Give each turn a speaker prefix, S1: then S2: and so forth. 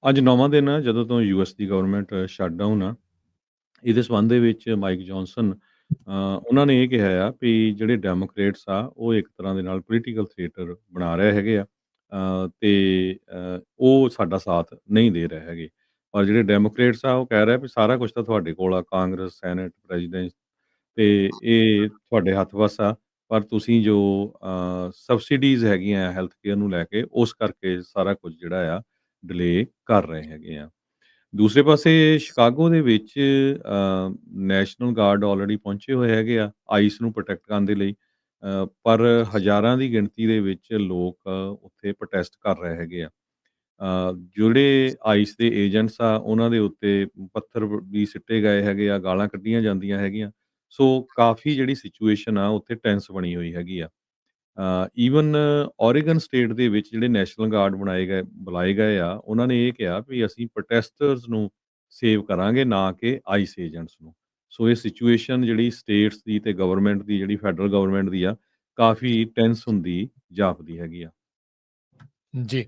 S1: ਅੱਜ 9ਵਾਂ ਦਿਨ ਆ ਜਦੋਂ ਤੋਂ ਯੂਐਸ ਦੀ ਗਵਰਨਮੈਂਟ ਸ਼ਟਡਾਊਨ ਆ। ਇਹਦੇ ਸੰਬੰਧ ਦੇ ਵਿੱਚ ਮਾਈਕ ਜੌਨਸਨ ਉਹਨਾਂ ਨੇ ਇਹ ਕਿਹਾ ਆ ਵੀ ਜਿਹੜੇ ਡੈਮੋਕਰੇਟਸ ਆ ਉਹ ਇੱਕ ਤਰ੍ਹਾਂ ਦੇ ਨਾਲ ਪੋਲੀਟੀਕਲ ਥੀਏਟਰ ਬਣਾ ਰਹੇ ਹੈਗੇ ਆ ਤੇ ਉਹ ਸਾਡਾ ਸਾਥ ਨਹੀਂ ਦੇ ਰਹੇ ਹੈਗੇ। ਔਰ ਜਿਹੜੇ ਡੈਮੋਕਰੇਟਸ ਆ ਉਹ ਕਹਿ ਰਹੇ ਵੀ ਸਾਰਾ ਕੁਝ ਤਾਂ ਤੁਹਾਡੇ ਕੋਲ ਆ, ਕਾਂਗਰਸ, ਸੈਨੇਟ, ਪ੍ਰੈਜ਼ੀਡੈਂਟ ਤੇ ਇਹ ਤੁਹਾਡੇ ਹੱਥ ਵੱਸ ਆ। ਪਰ ਤੁਸੀਂ ਜੋ ਸਬਸਿਡੀਜ਼ ਹੈਗੀਆਂ ਹੈਲਥ ਕੇਅਰ ਨੂੰ ਲੈ ਕੇ ਉਸ ਕਰਕੇ ਸਾਰਾ ਕੁਝ ਜਿਹੜਾ ਆ ਡਿਲੇ ਕਰ ਰਹੇ ਹੈਗੇ ਆ। ਦੂਸਰੇ ਪਾਸੇ ਸ਼ਿਕਾਗੋ ਦੇ ਵਿੱਚ ਨੈਸ਼ਨਲ ਗਾਰਡ ਆਲਰੇਡੀ ਪਹੁੰਚੇ ਹੋਏ ਹੈਗੇ ਆ, ਆਈਸ ਨੂੰ ਪ੍ਰੋਟੈਕਟ ਕਰਨ ਦੇ ਲਈ। ਪਰ ਹਜ਼ਾਰਾਂ ਦੀ ਗਿਣਤੀ ਦੇ ਵਿੱਚ ਲੋਕ ਉੱਥੇ ਪ੍ਰੋਟੈਸਟ ਕਰ ਰਹੇ ਹੈਗੇ ਆ। ਜਿਹੜੇ ਆਈਸ ਦੇ ਏਜੰਟਸ ਆ, ਉਹਨਾਂ ਦੇ ਉੱਤੇ ਪੱਥਰ ਵੀ ਸਿੱਟੇ ਗਏ ਹੈਗੇ ਆ, ਗਾਲਾਂ ਕੱਢੀਆਂ ਜਾਂਦੀਆਂ ਹੈਗੀਆਂ। ਸੋ ਕਾਫੀ ਜਿਹੜੀ ਸਿਚੁਏਸ਼ਨ ਆ ਉੱਥੇ ਟੈਂਸ ਬਣੀ ਹੋਈ ਹੈਗੀ ਆ। ਈਵਨ ਓਰੇਗਨ ਸਟੇਟ ਦੇ ਵਿੱਚ ਜਿਹੜੇ ਨੈਸ਼ਨਲ ਗਾਰਡ ਬੁਲਾਏ ਗਏ ਆ, ਉਹਨਾਂ ਨੇ ਇਹ ਕਿਹਾ ਵੀ ਅਸੀਂ ਪ੍ਰੋਟੈਸਟਰਸ ਨੂੰ ਸੇਵ ਕਰਾਂਗੇ, ਨਾ ਕਿ ਆਈਸ ਏਜੰਟਸ ਨੂੰ। ਸੋ ਇਹ ਸਿਚੁਏਸ਼ਨ ਜਿਹੜੀ ਸਟੇਟਸ ਦੀ ਤੇ ਗਵਰਨਮੈਂਟ ਦੀ ਜਿਹੜੀ ਫੈਡਰਲ ਗਵਰਨਮੈਂਟ ਦੀ ਆ, ਕਾਫੀ ਟੈਂਸ ਹੁੰਦੀ ਜਾਪਦੀ ਹੈਗੀ ਆ।
S2: ਜੀ।